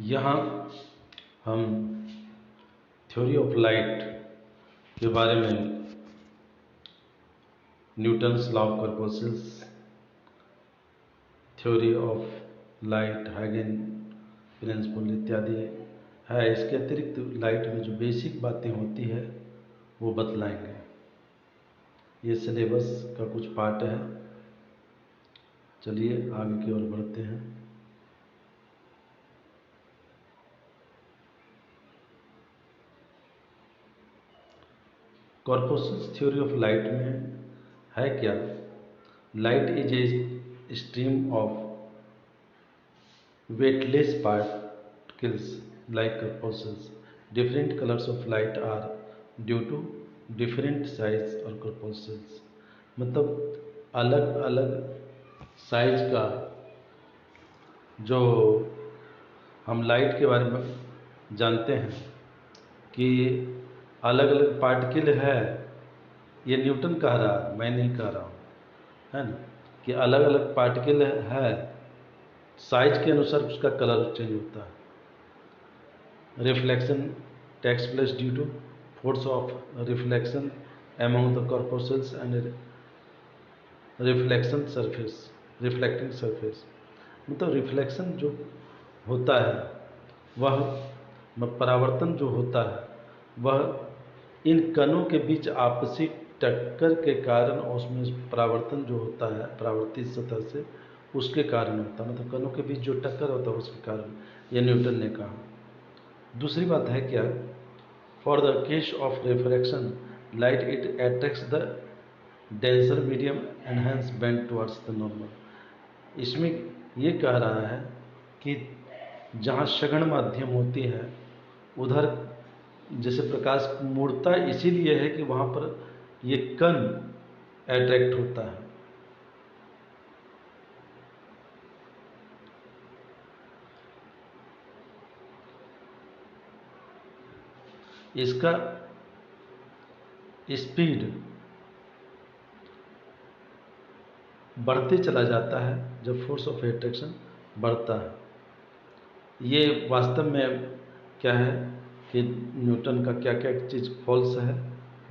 यहाँ हम theory of light के बारे में Newton's law of corpuscles, theory of light, Huygen principle इत्यादि है। इसके अतिरिक्त लाइट में जो बेसिक बातें होती है वो बतलाएंगे। ये सिलेबस का कुछ पार्ट है। चलिए आगे की ओर बढ़ते हैं। कॉर्पस्कल्स थ्योरी ऑफ लाइट में है क्या? Light is a stream of weightless particles like corpuscles. Different colors of light are due to different size और corpuscles। मतलब अलग अलग साइज का जो हम लाइट के बारे में जानते हैं कि अलग अलग पार्टिकल है, ये न्यूटन कह रहा है, मैं नहीं कह रहा हूँ, है ना, कि अलग अलग पार्टिकल है, साइज के अनुसार उसका कलर चेंज होता है। Reflection takes place due to force of reflection among the corpuscles and reflection surface, reflecting surface. मतलब रिफ्लेक्शन जो होता है वह परावर्तन जो होता है वह इन कणों के बीच आपसी टक्कर के कारण, और उसमें परावर्तन जो होता है परावर्तित सतह से, उसके कारण होता है। मतलब कणों के बीच जो टक्कर होता है उसके कारण, ये न्यूटन ने कहा। दूसरी बात है क्या? For the case of refraction light it attracts the denser medium and hence bend towards the normal. इसमें ये कह रहा है कि जहाँ सघन माध्यम होती है उधर जैसे प्रकाश मुड़ता इसीलिए है कि वहाँ पर ये कण अट्रैक्ट होता है। इसका स्पीड बढ़ते चला जाता है जब फोर्स ऑफ एट्रैक्शन बढ़ता है। ये वास्तव में क्या है कि न्यूटन का क्या क्या चीज़ फॉल्स है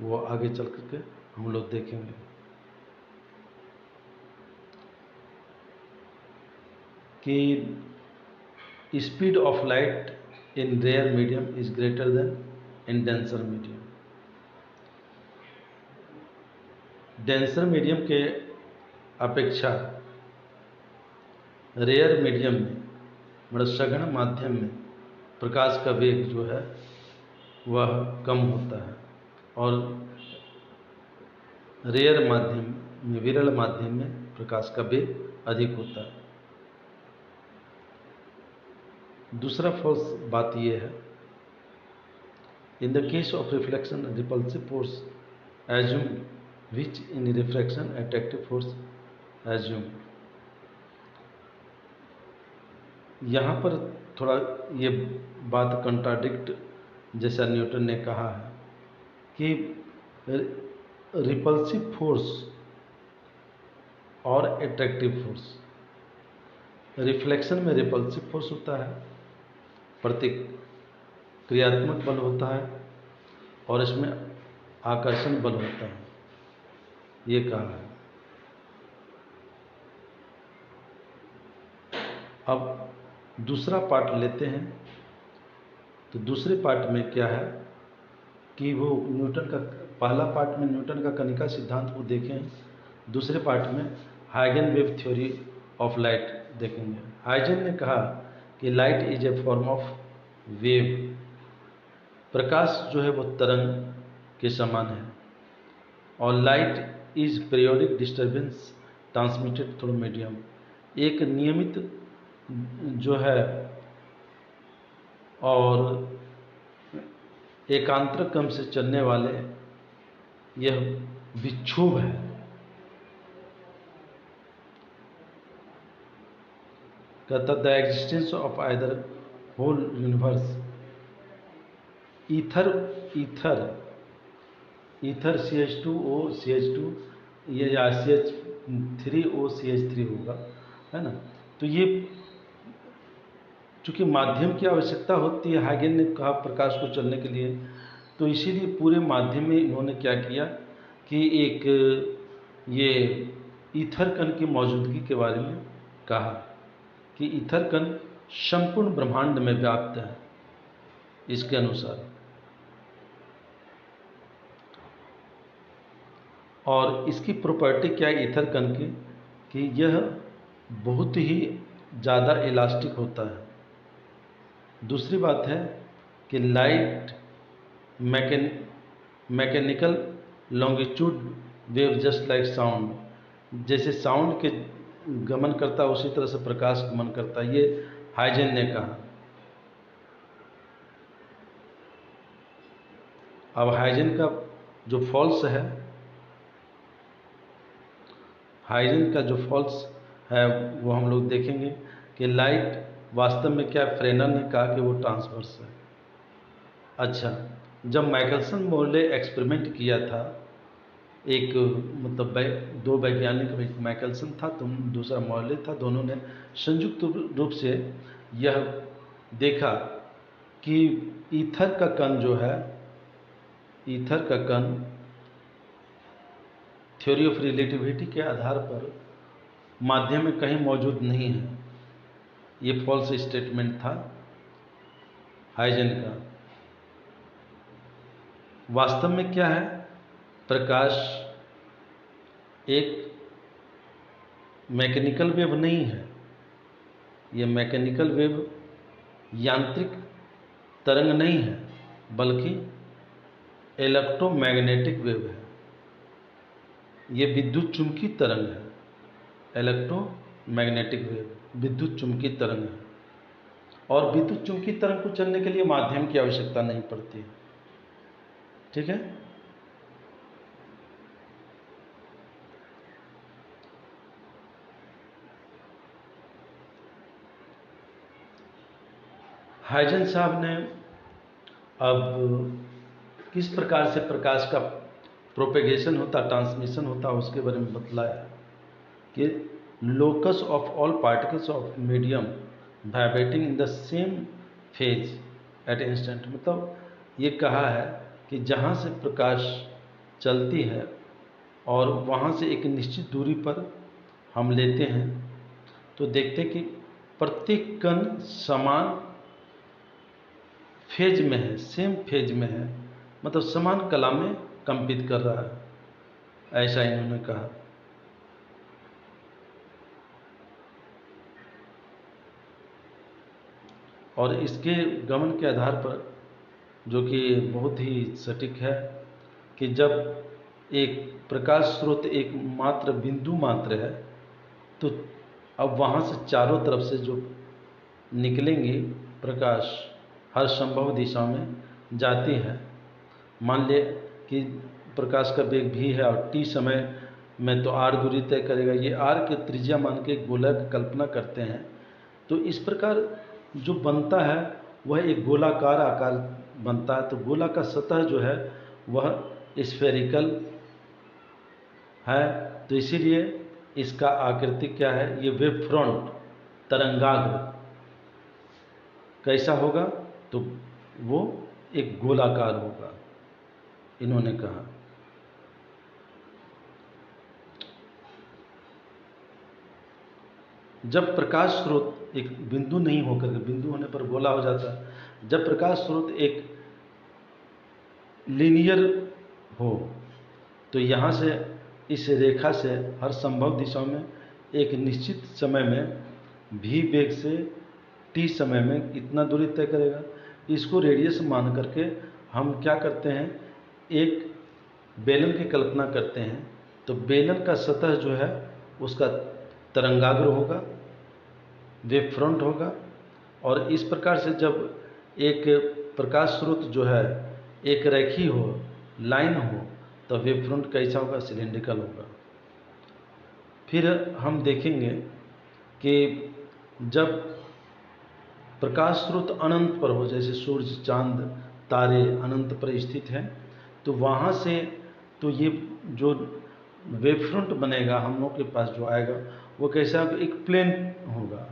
वो आगे चल करके हम लोग देखेंगे। कि speed of light in rare medium is greater than in denser medium. Denser medium के अपेक्षा रेयर मीडियम में, मतलब सघन माध्यम में प्रकाश का वेग जो है वह कम होता है, और रेयर माध्यम में, विरल माध्यम में प्रकाश का वेग अधिक होता है। दूसरा फॉल्स बात यह है, in the case of reflection repulsive force assume which in refraction attractive force assume. यहाँ पर थोड़ा ये बात कंट्राडिक्ट जैसा न्यूटन ने कहा है कि रिपल्सिव फोर्स और अट्रैक्टिव फोर्स, रिफ्लेक्शन में रिपल्सिव फोर्स होता है, प्रतिक्रियात्मक बल होता है, और इसमें आकर्षण बल होता है, ये कहा है। अब दूसरा पार्ट लेते हैं। तो दूसरे पार्ट में क्या है कि वो न्यूटन का, पहला पार्ट में न्यूटन का कणिका सिद्धांत को देखें, दूसरे पार्ट में Huygen wave theory of light देखेंगे। हाइगन ने कहा कि light is a form of wave, प्रकाश जो है वो तरंग के समान है, और light is periodic disturbance transmitted through medium, एक नियमित जो है और एकांतर क्रम से चलने वाले यह विक्षोभ है। कहता the existence of ether whole universe ether CH2O CH2, ये या CH3O CH3 होगा, है ना। तो ये, चूँकि माध्यम की आवश्यकता होती है, हाइगन ने कहा प्रकाश को चलने के लिए, तो इसीलिए पूरे माध्यम में इन्होंने क्या किया कि एक ये ईथर कण की मौजूदगी के बारे में कहा कि ईथर कण संपूर्ण ब्रह्मांड में व्याप्त है। इसके अनुसार और इसकी प्रॉपर्टी क्या है ईथर कण की कि यह बहुत ही ज़्यादा इलास्टिक होता है। दूसरी बात है कि light mechanical longitude wave just like sound, जैसे साउंड के गमन करता है उसी तरह से प्रकाश गमन करता है, ये हाइजन ने कहा। अब हाइजन का जो फॉल्स है, हाइजन का जो फॉल्स है वो हम लोग देखेंगे कि लाइट वास्तव में क्या, फ्रेनर ने कहा कि वो ट्रांसवर्स है। अच्छा, जब माइकलसन मोर्ले एक्सपेरिमेंट किया था, एक मतलब दो वैज्ञानिक, एक माइकलसन था तो दूसरा मोर्ले था, दोनों ने संयुक्त रूप से यह देखा कि ईथर का कण जो है, ईथर का कण थ्योरी ऑफ रिलेटिविटी के आधार पर माध्यम में कहीं मौजूद नहीं है। ये फॉल्स स्टेटमेंट था हाइजन का। वास्तव में क्या है, प्रकाश एक मैकेनिकल वेव नहीं है। ये मैकेनिकल वेव यांत्रिक तरंग नहीं है, बल्कि इलेक्ट्रोमैग्नेटिक वेव है। ये विद्युत चुंबकीय तरंग है। इलेक्ट्रोमैग्नेटिक वेव विद्युत चुंबकीय तरंग है, और विद्युत चुंबकीय तरंग को चलने के लिए माध्यम की आवश्यकता नहीं पड़ती। ठीक है। हाइजन साहब ने अब किस प्रकार से प्रकाश का प्रोपेगेशन होता, ट्रांसमिशन होता, उसके बारे में बतलाया कि locus of all particles of medium vibrating in the same phase at instant. मतलब ये कहा है कि जहाँ से प्रकाश चलती है और वहाँ से एक निश्चित दूरी पर हम लेते हैं तो देखते हैं कि प्रत्येक कण समान फेज में है, सेम फेज में है, मतलब समान कला में कंपित कर रहा है, ऐसा इन्होंने कहा। और इसके गमन के आधार पर, जो कि बहुत ही सटीक है, कि जब एक प्रकाश स्रोत एक मात्र बिंदु मात्र है तो अब वहाँ से चारों तरफ से जो निकलेंगी प्रकाश हर संभव दिशा में जाती है। मान ले कि प्रकाश का वेग भी है और t समय में तो r दूरी तय करेगा, ये r के त्रिज्या मान के गोला की कल्पना करते हैं। तो इस प्रकार जो बनता है वह एक गोलाकार आकार बनता है। तो गोला का सतह जो है वह स्फेरिकल है, तो इसीलिए इसका आकृति क्या है, ये वेव फ्रंट तरंगाग्र कैसा होगा, तो वो एक गोलाकार होगा, इन्होंने कहा। जब प्रकाश स्रोत एक बिंदु नहीं होकर के, बिंदु होने पर गोला हो जाता है, जब प्रकाश स्रोत एक लीनियर हो तो यहाँ से इस रेखा से हर संभव दिशा में एक निश्चित समय में v वेग से t समय में इतना दूरी तय करेगा। इसको रेडियस मान करके हम क्या करते हैं, एक बेलन की कल्पना करते हैं। तो बेलन का सतह जो है उसका तरंगाग्र होगा, वेव फ्रंट होगा, और इस प्रकार से जब एक प्रकाश स्रोत जो है एक रेखी हो, लाइन हो, तो वेव फ्रंट कैसा होगा, सिलेंड्रिकल होगा। फिर हम देखेंगे कि जब प्रकाश स्रोत अनंत पर हो, जैसे सूर्य, चांद, तारे अनंत पर स्थित हैं, तो वहाँ से तो ये जो वेव फ्रंट बनेगा हम लोग के पास जो आएगा वो कैसा होगा, एक प्लेन होगा।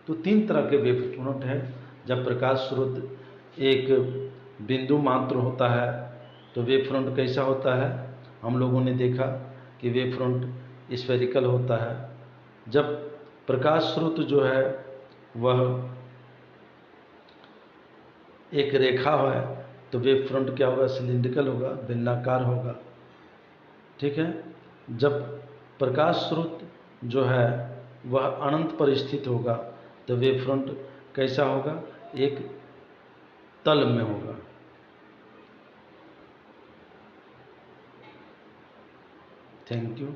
तो तीन तरह के वेव फ्रंट है, जब प्रकाश स्रोत एक बिंदु मात्र होता है तो वेव फ्रंट कैसा होता है? हम लोगों ने देखा कि वेव फ्रंट स्फेरिकल होता है। जब प्रकाश स्रोत जो है वह एक रेखा है तो वेव फ्रंट क्या होगा? सिलिंड्रिकल होगा, बेलनाकार होगा। ठीक है। जब प्रकाश स्रोत जो है वह अनंत पर स्थित होगा तो वेव फ्रंट कैसा होगा? एक तल में होगा। Thank you.